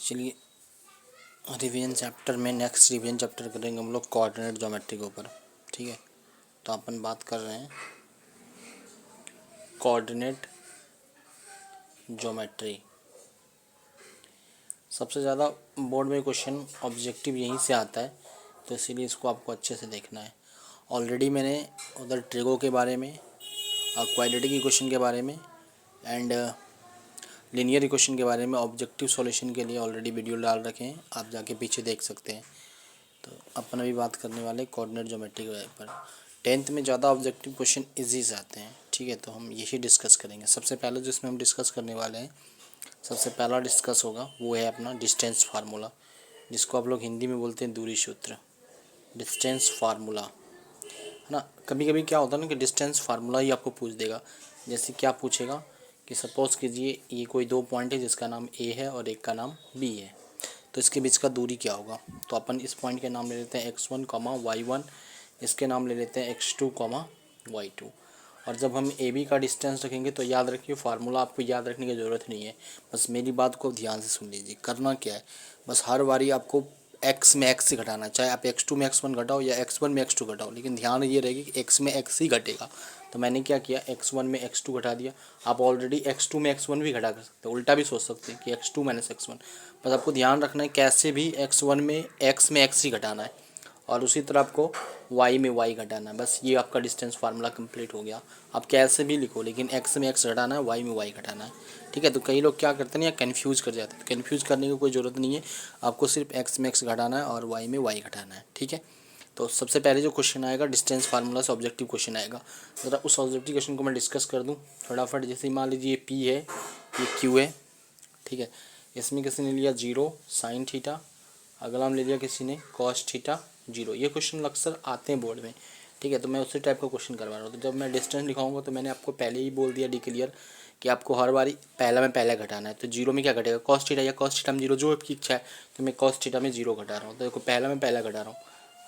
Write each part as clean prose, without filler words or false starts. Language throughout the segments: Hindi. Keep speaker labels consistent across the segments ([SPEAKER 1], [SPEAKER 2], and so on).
[SPEAKER 1] चलिए रिवीजन चैप्टर में नेक्स्ट रिवीजन चैप्टर करेंगे हम लोग कोऑर्डिनेट ज्योमेट्री के ऊपर। ठीक है, तो अपन बात कर रहे हैं कोऑर्डिनेट ज्योमेट्री। सबसे ज़्यादा बोर्ड में क्वेश्चन ऑब्जेक्टिव यहीं से आता है, तो इसीलिए इसको आपको अच्छे से देखना है। ऑलरेडी मैंने उधर ट्रिगो के बारे में, क्वाड्रेटिक इक्वेशन के बारे में एंड लीनियर इक्वेशन के बारे में ऑब्जेक्टिव सॉल्यूशन के लिए ऑलरेडी वीडियो डाल रखे हैं, आप जाके पीछे देख सकते हैं। तो अपन अभी बात करने वाले कोऑर्डिनेट ज्योमेट्री के पर। 10th में ज़्यादा ऑब्जेक्टिव क्वेश्चन इजी से आते हैं। ठीक है, तो हम यही डिस्कस करेंगे। सबसे पहले जिसमें हम डिस्कस करने वाले हैं, सबसे पहला डिस्कस होगा वो है अपना डिस्टेंस फार्मूला, जिसको आप लोग हिंदी में बोलते हैं दूरी सूत्र। डिस्टेंस फार्मूला है ना। कभी कभी क्या होता है ना कि डिस्टेंस फार्मूला ही आपको पूछ देगा। जैसे क्या पूछेगा कि सपोज़ कीजिए ये कोई दो पॉइंट है जिसका नाम ए है और एक का नाम बी है, तो इसके बीच का दूरी क्या होगा। तो अपन इस पॉइंट के नाम ले लेते हैं x1, y1, इसके नाम ले लेते हैं x2, y2। और जब हम ए बी का डिस्टेंस रखेंगे तो याद रखिए फार्मूला आपको याद रखने की ज़रूरत नहीं है। बस मेरी बात को ध्यान से सुन लीजिए। करना क्या है, बस हर बारी आपको x में x से घटाना है। चाहे आप x2 में x1 घटाओ या x1 में x2 घटाओ, लेकिन ध्यान ये रहेगी कि x में x ही घटेगा। तो मैंने क्या किया, x1 में x2 घटा दिया। आप ऑलरेडी x2 में x1 भी घटा कर सकते हैं, उल्टा भी सोच सकते हैं कि x2 माइनस x1। बस आपको ध्यान रखना है कैसे भी x1 में x ही घटाना है और उसी तरह आपको y में y घटाना है। बस ये आपका डिस्टेंस फार्मूला कंप्लीट हो गया। आप कैसे भी लिखो, लेकिन x में x घटाना है, y में y घटाना है। ठीक है, तो कई लोग क्या करते हैं या कन्फ्यूज़ कर जाते हैं। तो कन्फ्यूज़ करने की कोई ज़रूरत नहीं है, आपको सिर्फ x में x घटाना है और y में y घटाना है। ठीक है, तो सबसे पहले जो क्वेश्चन आएगा डिस्टेंस फार्मूला से ऑब्जेक्टिव क्वेश्चन आएगा। ज़रा उस ऑब्जेक्टिव क्वेश्चन को मैं डिस्कस कर दूँ फटाफट। जैसे मान लीजिए ये P है, ये Q है। ठीक है, इसमें किसी ने लिया 0 साइन थीटा, अगला हम ले लिया किसी ने कॉस थीटा 0। ये क्वेश्चन अक्सर आते हैं बोर्ड में। ठीक है, तो मैं उसी टाइप का क्वेश्चन करवा रहा हूँ। तो जब मैं डिस्टेंस लिखाऊंगा तो मैंने आपको पहले ही बोल दिया डिक्लियर कि आपको हर बारी पहला में पहला घटाना है। तो 0 में क्या घटेगा, कॉस थीटा या कॉस थीटा में 0, जो आपकी इच्छा है। तो मैं कॉस थीटा में 0 घटा रहा हूँ, तो देखो पहला में पहला घटा रहा हूँ।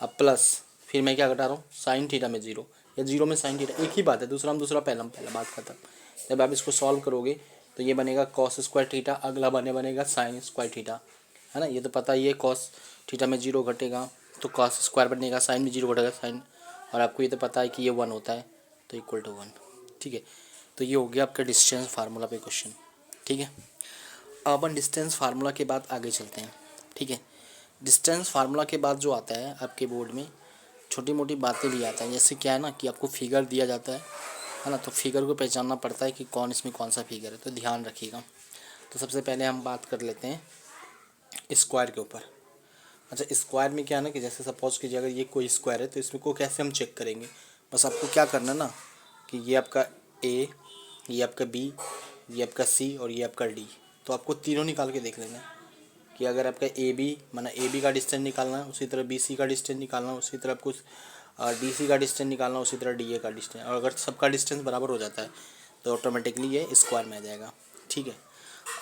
[SPEAKER 1] अब प्लस फिर मैं क्या घटा रहा हूँ, साइन थीटा में 0 या 0 में साइन थीटा, एक ही बात है। दूसरा में दूसरा, पहला में पहला, बात खत्म। जब आप इसको सॉल्व करोगे तो ये बनेगा कॉस स्क्वायर थीटा, अगला बनेगा साइन स्क्वायर थीटा, है ना। ये तो पता ही है, कॉस थीटा में 0 घटेगा तो कॉस स्क्वायर बनेगा, साइन में 0 घटेगा साइन, और आपको ये तो पता है कि ये 1 होता है, तो इक्वल टू 1। ठीक है, तो ये हो गया आपका डिस्टेंस फार्मूला पे क्वेश्चन। ठीक है, अब अपन डिस्टेंस फार्मूला के बाद आगे चलते हैं। ठीक है, डिस्टेंस फार्मूला के बाद जो आता है आपके बोर्ड में छोटी मोटी बातें भी आता है। जैसे क्या है ना कि आपको फिगर दिया जाता है ना, तो फिगर को पहचानना पड़ता है कि कौन सा फिगर है, तो ध्यान रखिएगा। तो सबसे पहले हम बात कर लेते हैं स्क्वायर के ऊपर। अच्छा, स्क्वायर में क्या है ना कि जैसे सपोज कीजिए अगर ये कोई स्क्वायर है तो इसमें को कैसे हम चेक करेंगे। बस आपको क्या करना है ना कि ये आपका ए, ये आपका बी, ये आपका सी और ये आपका डी। तो आपको तीनों निकाल के देख लेना कि अगर आपका ए बी माना ए बी का डिस्टेंस निकालना है, उसी तरह बी सी का डिस्टेंस निकालना है, उसी तरह आपको डी सी का डिस्टेंस निकालना है, उसी तरह डी ए का डिस्टेंस। और अगर सबका डिस्टेंस बराबर हो जाता है तो ऑटोमेटिकली ये स्क्वायर में आ जाएगा। ठीक है,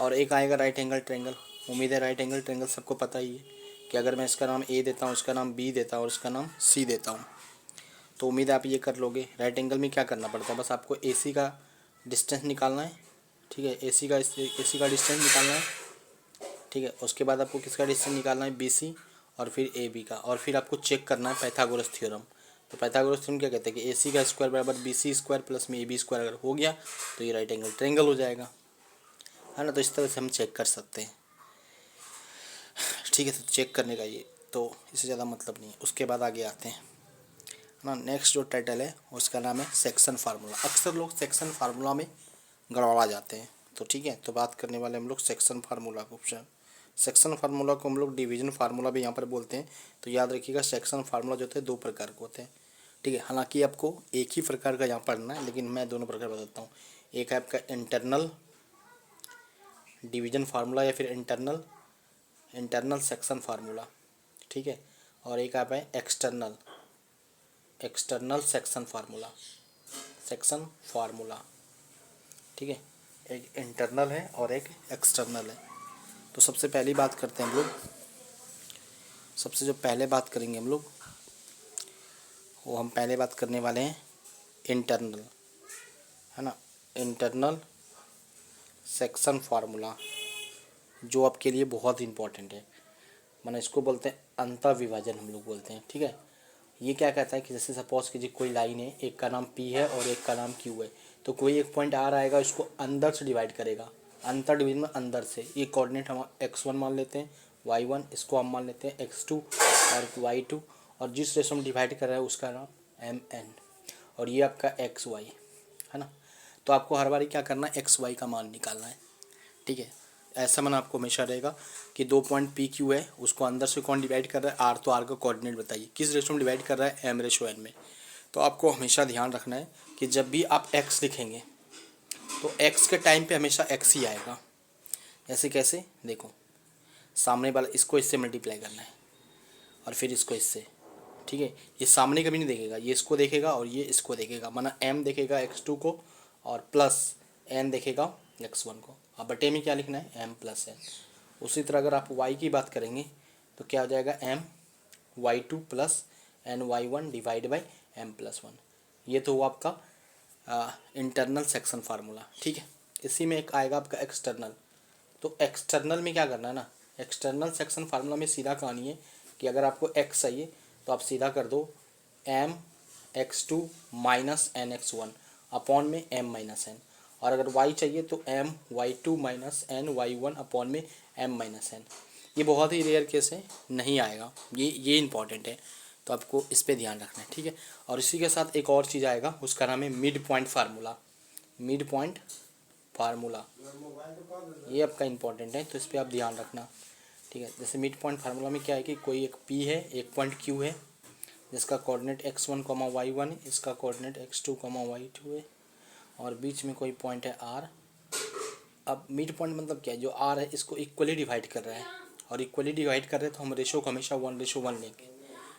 [SPEAKER 1] और एक आएगा राइट एंगल ट्रायंगल। उम्मीद है राइट एंगल ट्रायंगल सबको पता ही है कि अगर मैं इसका नाम ए देता हूँ, इसका नाम बी देता हूँ और इसका नाम सी देता हूँ, तो उम्मीद है आप ये कर लोगे। राइट एंगल में क्या करना पड़ता है, बस आपको ए सी का डिस्टेंस निकालना है। ठीक है, ए सी का डिस्टेंस निकालना है। ठीक है, उसके बाद आपको किसका डिस्टेंस निकालना है, बी सी और फिर ए बी का, और फिर आपको चेक करना है पाइथागोरस थ्योरम। तो पाइथागोरस थ्योरम क्या कहते हैं कि ए सी का स्क्वायर बराबर बी सी स्क्वायर प्लस में ए बी स्क्वायर अगर हो गया तो ये राइट एंगल ट्रायंगल हो जाएगा, है ना। तो इस तरह से हम चेक कर सकते हैं। ठीक है, तो चेक करने का ये तो इससे ज़्यादा मतलब नहीं है। उसके बाद आगे आते हैं ना, नेक्स्ट जो टाइटल है उसका नाम है सेक्शन फार्मूला। अक्सर लोग सेक्शन फार्मूला में गड़बड़ा जाते हैं। तो ठीक है, तो बात करने वाले हम लोग सेक्शन फार्मूला को। सेक्शन फार्मूला को हम लोग डिवीजन फार्मूला भी यहाँ पर बोलते हैं। तो याद रखिएगा सेक्शन फार्मूला जो होते हैं दो प्रकार के होते हैं। ठीक है, हालांकि आपको एक ही प्रकार का यहाँ पढ़ना है, लेकिन मैं दोनों प्रकार बताता हूँ। एक है आपका इंटरनल डिवीजन फार्मूला या फिर इंटरनल सेक्शन फार्मूला। ठीक है, और एक आप है एक्सटर्नल सेक्शन फार्मूला। ठीक है, एक इंटरनल है और एक एक्सटर्नल है। तो सबसे पहली बात करते हैं हम लोग, सबसे जो पहले बात करेंगे हम लोग वो हम पहले बात करने वाले हैं इंटरनल, है ना। इंटरनल सेक्शन फार्मूला जो आपके लिए बहुत इंपॉर्टेंट है, माना इसको बोलते हैं अंतःविभाजन हम लोग बोलते हैं, ठीक है। ये क्या कहता है कि जैसे सपोज कीजिए कोई लाइन है, एक का नाम P है और एक का नाम Q है, तो कोई एक पॉइंट R आएगा, उसको अंदर से डिवाइड करेगा, अंतर डिवीजन में अंदर से। ये कोऑर्डिनेट हम x1 मान लेते हैं, y1, इसको हम मान लेते हैं x2 और y2, और जिस रेशो में डिवाइड कर रहा है उसका नाम mn, और ये आपका xy है ना। तो आपको हर बारी क्या करना है, xy का मान निकालना है, ठीक है। ऐसा मन आपको हमेशा रहेगा कि दो पॉइंट PQ है, उसको अंदर से कौन डिवाइड कर रहा है, R, तो R का कोऑर्डिनेट बताइए किस रेशो में डिवाइड कर रहा है, m/n में। तो आपको हमेशा ध्यान रखना है कि जब भी आप x लिखेंगे तो x के टाइम पे हमेशा x ही आएगा। ऐसे कैसे, देखो सामने वाला इसको इससे मल्टीप्लाई करना है और फिर इसको इससे, ठीक है। ये सामने कभी नहीं देखेगा, ये इसको देखेगा और ये इसको देखेगा, माना m देखेगा x2 को और प्लस n देखेगा x1 को। अब बटे में क्या लिखना है, m+n। उसी तरह अगर आप y की बात करेंगे तो क्या हो जाएगा, my2 plus ny1 divide by m+1। ये तो हुआ आपका इंटरनल सेक्शन फार्मूला, ठीक है। इसी में एक आएगा आपका एक्सटर्नल। तो एक्सटर्नल में क्या करना है ना, एक्सटर्नल सेक्शन फार्मूला में सीधा कहानी है कि अगर आपको x चाहिए तो आप सीधा कर दो m(x2 माइनस n(x1) अपॉन में m-n, और अगर y चाहिए तो my2 माइनस ny1 अपॉन में m-n। ये बहुत ही रेयर केस है, नहीं आएगा, ये इंपॉर्टेंट है, तो आपको इस पे ध्यान रखना है, ठीक है। और इसी के साथ एक और चीज़ आएगा, उसका नाम है mid point formula. Mid point formula ये आपका इंपॉर्टेंट है, तो इस पर आप ध्यान रखना, ठीक है। जैसे मिड पॉइंट फार्मूला में क्या है कि कोई एक P है, एक पॉइंट Q है जिसका कोऑर्डिनेट x1, y1 है, इसका कोऑर्डिनेट x2, y2 है, और बीच में कोई पॉइंट है R। अब मिड पॉइंट मतलब क्या है, जो R है इसको इक्वली डिवाइड कर रहा है, और इक्वली डिवाइड कर रहे हैं तो हम रेशो को हमेशा 1:1 लेंगे,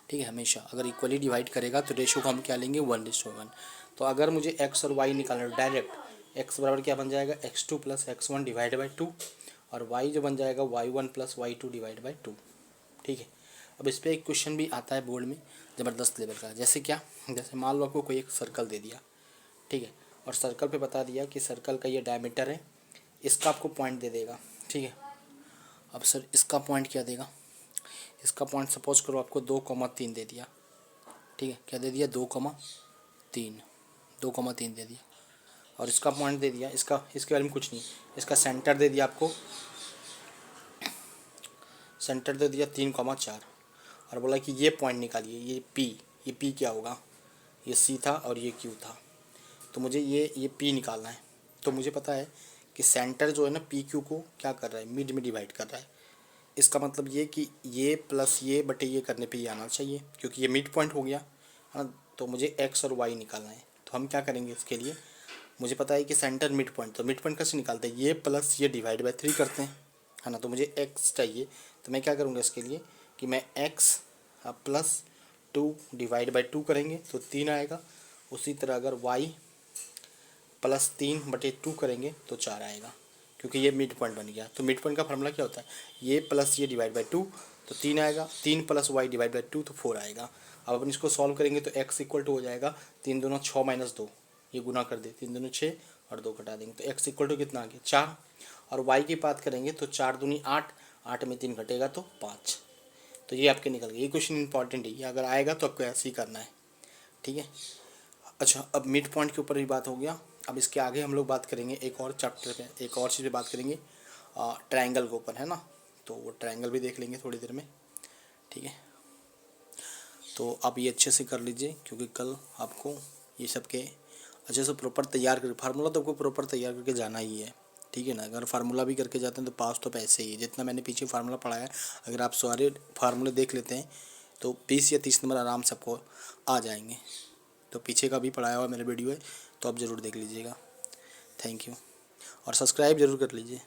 [SPEAKER 1] ठीक है। हमेशा अगर इक्वली डिवाइड करेगा तो रेशो को हम क्या लेंगे, 1:1। तो अगर मुझे x और y निकालना है डायरेक्ट, x बराबर क्या बन जाएगा, x2 plus x1 divide by 2, और y जो बन जाएगा y1 plus y2 divide by 2, ठीक है। अब इस पर एक क्वेश्चन भी आता है बोर्ड में ज़बरदस्त लेवल का, जैसे क्या, जैसे मान लो आपको कोई एक सर्कल दे दिया, ठीक है, और सर्कल पे बता दिया कि सर्कल का ये डायमीटर है, इसका आपको पॉइंट दे देगा, ठीक है। अब सर इसका पॉइंट क्या देगा, इसका पॉइंट सपोज करो आपको 2,3 दे दिया, ठीक है। क्या दे दिया, 2,3 दे दिया, और इसका पॉइंट दे दिया, इसके बारे में कुछ नहीं, इसका सेंटर दे दिया आपको, सेंटर दे दिया 3,4, और बोला कि ये पॉइंट निकालिए, ये P क्या होगा, ये C था और ये Q था, तो मुझे ये P निकालना है। तो मुझे पता है कि सेंटर जो है ना PQ को क्या कर रहा है, मिड में डिवाइड कर रहा है। इसका मतलब ये कि ये प्लस ये बटे ये करने पे ये आना चाहिए, क्योंकि ये मिड पॉइंट हो गया है ना। तो मुझे x और y निकालना है, तो हम क्या करेंगे इसके लिए, मुझे पता है कि सेंटर मिड पॉइंट, तो मिड पॉइंट कैसे निकालते हैं, ये प्लस ये डिवाइड बाई 3 करते हैं, है ना। तो मुझे x चाहिए, तो मैं क्या करूँगा इसके लिए कि मैं x प्लस 2 डिवाइड बाई 2 करेंगे तो 3 आएगा। उसी तरह अगर y प्लस 3/2 करेंगे तो 4 आएगा, क्योंकि ये मिड पॉइंट बन गया। तो मिड पॉइंट का फार्मूला क्या होता है, ये प्लस ये डिवाइड बाई 2 तो 3 आएगा, 3 प्लस y डिवाइड बाई 2 तो 4 आएगा। अब अपन इसको सॉल्व करेंगे तो x इक्वल टू हो जाएगा 3 दूना 6 माइनस 2, ये गुना कर दे, 3 दूनी 6 और 2 घटा देंगे तो x इक्वल टू कितना आ गया, 4। और y की बात करेंगे तो 4 दूनी 8, 8 में 3 घटेगा तो 5, तो ये आपके निकल गए। ये क्वेश्चन इंपॉर्टेंट है, ये अगर आएगा तो आपको ऐसे ही करना है, ठीक है। अच्छा, अब मिड पॉइंट के ऊपर भी बात हो गया। अब इसके आगे हम लोग बात करेंगे एक और चैप्टर पे, एक और चीज़ पे बात करेंगे, ट्रायंगल के ऊपर, है ना। तो वो ट्रायंगल भी देख लेंगे थोड़ी देर में, ठीक है। तो आप ये अच्छे से कर लीजिए, क्योंकि कल आपको ये सब के अच्छे से प्रॉपर तैयार कर, फार्मूला तो आपको प्रॉपर तैयार करके जाना ही है, ठीक है ना। अगर फार्मूला भी करके जाते हैं तो पास तो पैसे ही है। जितना मैंने पीछे फार्मूला पढ़ाया, अगर आप सारे फार्मूले देख लेते हैं तो 20 या 30 नंबर आराम से आपको आ जाएंगे। तो पीछे का भी पढ़ाया हुआ मेरा वीडियो है, तो आप ज़रूर देख लीजिएगा। थैंक यू, और सब्सक्राइब ज़रूर कर लीजिए।